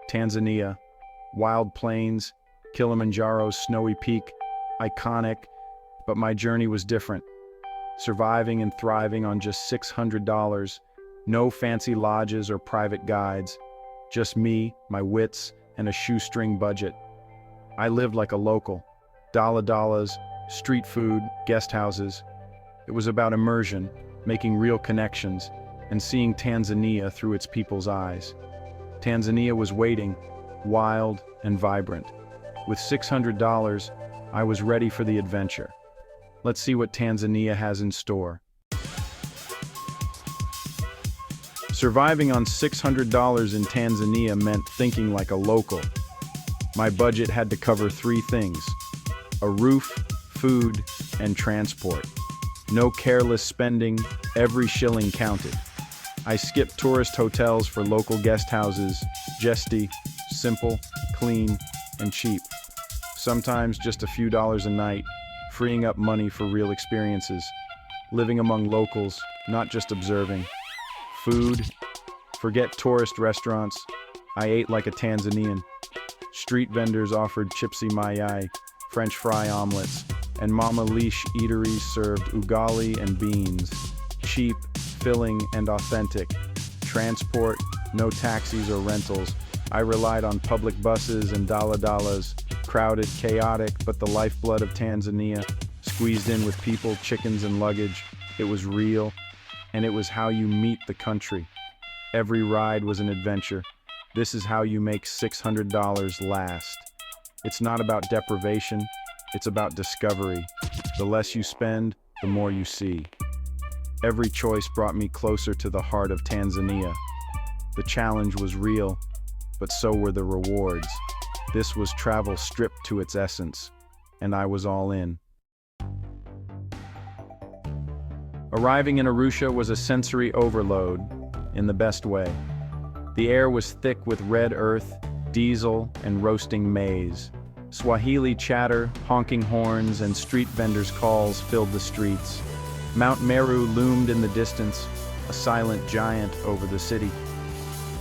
Tanzania, wild plains, Kilimanjaro's snowy peak, iconic, but my journey was different. Surviving and thriving on just $600, no fancy lodges or private guides, just me, my wits, and a shoestring budget. I lived like a local. Dalas, street food, guest houses. It was about immersion, making real connections, and seeing Tanzania through its people's eyes. Tanzania was waiting, wild and vibrant. With $600, I was ready for the adventure. Let's see what Tanzania has in store. Surviving on $600 in Tanzania meant thinking like a local. My budget had to cover three things: a roof, food, and transport. No careless spending, every shilling counted. I skipped tourist hotels for local guest houses, simple, clean, and cheap. Sometimes just a few dollars a night, freeing up money for real experiences. Living among locals, not just observing. Food, forget tourist restaurants. I ate like a Tanzanian. Street vendors offered chipsi mayai, French fry omelets, and Mama Leash eateries served ugali and beans. Cheap, filling, and authentic. Transport, no taxis or rentals. I relied on public buses and dalas, crowded, chaotic, but the lifeblood of Tanzania, squeezed in with people, chickens, and luggage. It was real, and it was how you meet the country. Every ride was an adventure. This is how you make $600 last. It's not about deprivation, it's about discovery. The less you spend, the more you see. Every choice brought me closer to the heart of Tanzania. The challenge was real, but so were the rewards. This was travel stripped to its essence, and I was all in. Arriving in Arusha was a sensory overload, in the best way. The air was thick with red earth, diesel, and roasting maize. Swahili chatter, honking horns, and street vendors' calls filled the streets. Mount Meru loomed in the distance, a silent giant over the city.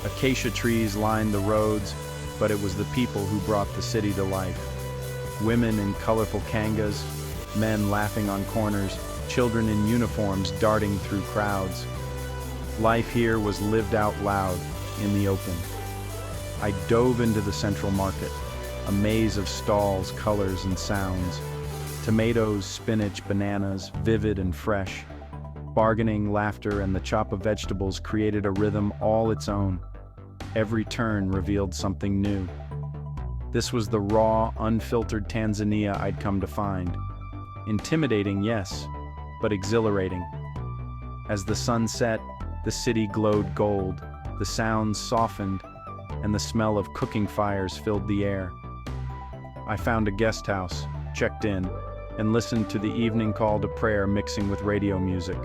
Acacia trees lined the roads, but it was the people who brought the city to life. Women in colorful kangas, men laughing on corners, children in uniforms darting through crowds. Life here was lived out loud, in the open. I dove into the central market, a maze of stalls, colors, and sounds. Tomatoes, spinach, bananas, vivid and fresh. Bargaining, laughter, and the chop of vegetables created a rhythm all its own. Every turn revealed something new. This was the raw, unfiltered Tanzania I'd come to find. Intimidating, yes, but exhilarating. As the sun set, the city glowed gold, the sounds softened, and the smell of cooking fires filled the air. I found a guest house, checked in, and listened to the evening call to prayer mixing with radio music.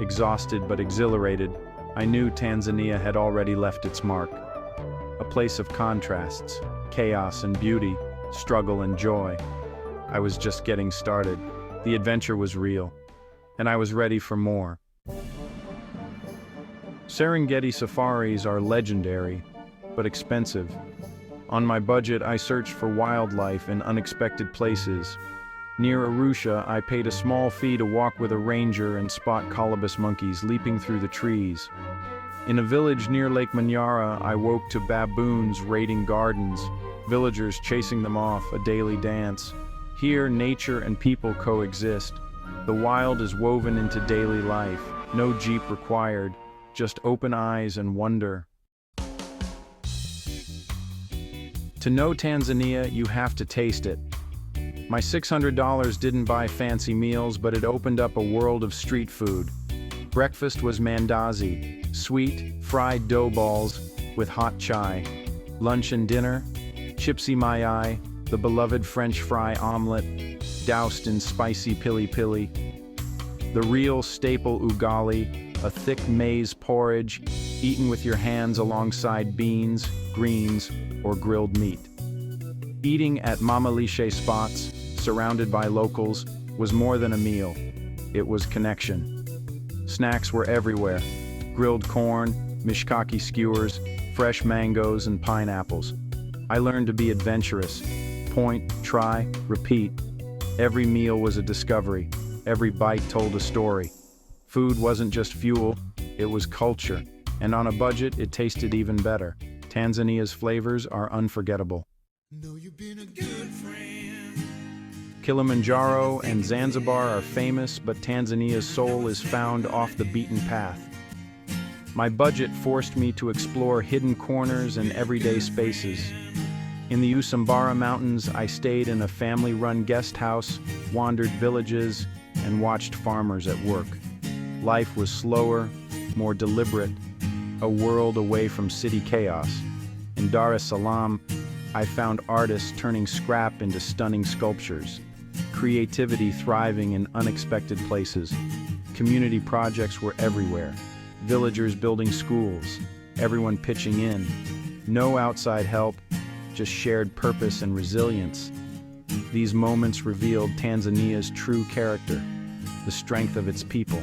Exhausted but exhilarated, I knew Tanzania had already left its mark. A place of contrasts, chaos and beauty, struggle and joy. I was just getting started. The adventure was real, and I was ready for more. Serengeti safaris are legendary, but expensive. On my budget, I searched for wildlife in unexpected places. Near Arusha, I paid a small fee to walk with a ranger and spot colobus monkeys leaping through the trees. In a village near Lake Manyara, I woke to baboons raiding gardens, villagers chasing them off, a daily dance. Here, nature and people coexist. The wild is woven into daily life, no jeep required, just open eyes and wonder. To know Tanzania, you have to taste it. My $600 didn't buy fancy meals, but it opened up a world of street food. Breakfast was mandazi, sweet, fried dough balls with hot chai. Lunch and dinner, chipsi mayai, the beloved French fry omelet, doused in spicy pili-pili. The real staple ugali, a thick maize porridge, eaten with your hands alongside beans, greens, or grilled meat. Eating at Mama Leash spots, surrounded by locals, was more than a meal. It was connection. Snacks were everywhere. Grilled corn, mishkaki skewers, fresh mangoes, and pineapples. I learned to be adventurous. Point, try, repeat. Every meal was a discovery. Every bite told a story. Food wasn't just fuel, it was culture. And on a budget, it tasted even better. Tanzania's flavors are unforgettable. Know you've been a good friend. Kilimanjaro and Zanzibar are famous, but Tanzania's soul is found off the beaten path. My budget forced me to explore hidden corners and everyday spaces. In the Usambara Mountains, I stayed in a family-run guest house, wandered villages, and watched farmers at work. Life was slower, more deliberate, a world away from city chaos. In Dar es Salaam, I found artists turning scrap into stunning sculptures, creativity thriving in unexpected places. Community projects were everywhere, villagers building schools, everyone pitching in. No outside help, just shared purpose and resilience. These moments revealed Tanzania's true character, the strength of its people,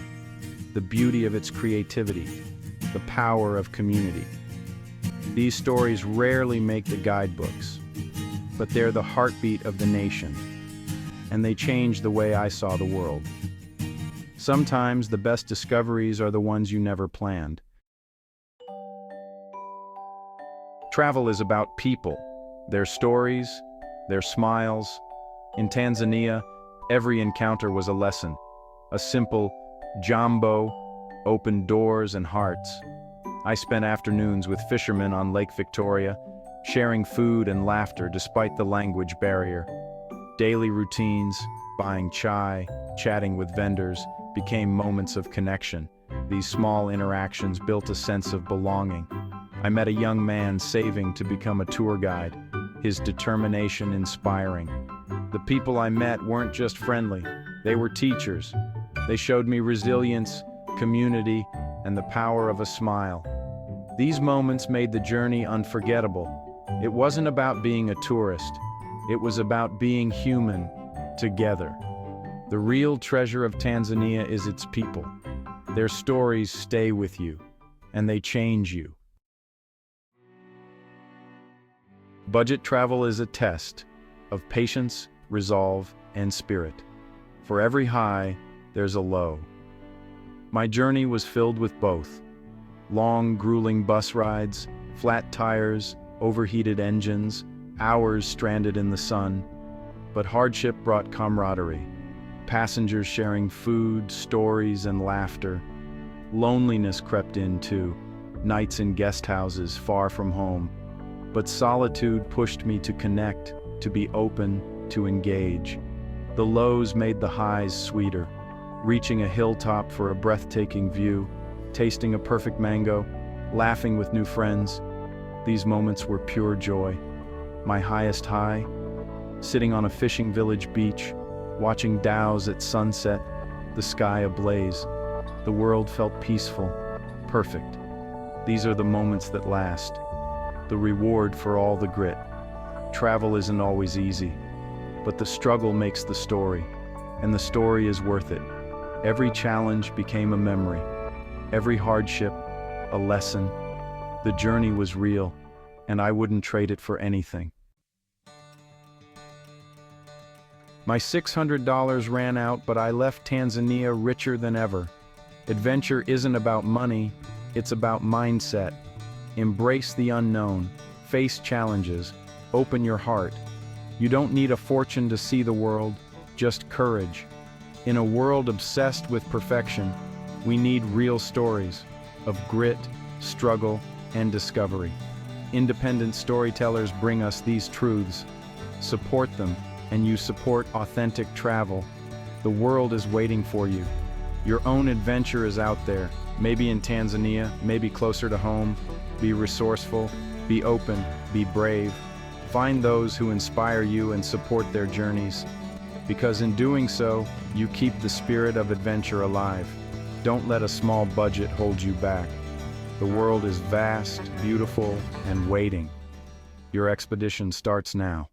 the beauty of its creativity, the power of community. These stories rarely make the guidebooks, but they're the heartbeat of the nation, and they change the way I saw the world. Sometimes the best discoveries are the ones you never planned. Travel is about people, their stories, their smiles. In Tanzania, every encounter was a lesson. A simple jambo opened doors and hearts. I spent afternoons with fishermen on Lake Victoria, sharing food and laughter despite the language barrier. Daily routines, buying chai, chatting with vendors, became moments of connection. These small interactions built a sense of belonging. I met a young man saving to become a tour guide, his determination inspiring. The people I met weren't just friendly, they were teachers. They showed me resilience, community, and the power of a smile. These moments made the journey unforgettable. It wasn't about being a tourist, it was about being human, together. The real treasure of Tanzania is its people. Their stories stay with you, and they change you. Budget travel is a test of patience, resolve, and spirit. For every high, there's a low. My journey was filled with both. Long, grueling bus rides, flat tires, overheated engines, hours stranded in the sun. But hardship brought camaraderie. Passengers sharing food, stories, and laughter. Loneliness crept in too, nights in guest houses far from home. But solitude pushed me to connect, to be open, to engage. The lows made the highs sweeter. Reaching a hilltop for a breathtaking view, tasting a perfect mango, laughing with new friends. These moments were pure joy. My highest high, sitting on a fishing village beach, watching dhows at sunset, the sky ablaze. The world felt peaceful, perfect. These are the moments that last, the reward for all the grit. Travel isn't always easy, but the struggle makes the story, and the story is worth it. Every challenge became a memory, every hardship a lesson. The journey was real, and I wouldn't trade it for anything. My $600 ran out, but I left Tanzania richer than ever. Adventure isn't about money, it's about mindset. Embrace the unknown, face challenges, open your heart. You don't need a fortune to see the world, just courage. In a world obsessed with perfection, we need real stories of grit, struggle, and discovery. Independent storytellers bring us these truths. Support them, and you support authentic travel. The world is waiting for you. Your own adventure is out there, maybe in Tanzania, maybe closer to home. Be resourceful, be open, be brave. Find those who inspire you and support their journeys. Because in doing so, you keep the spirit of adventure alive. Don't let a small budget hold you back. The world is vast, beautiful, and waiting. Your expedition starts now.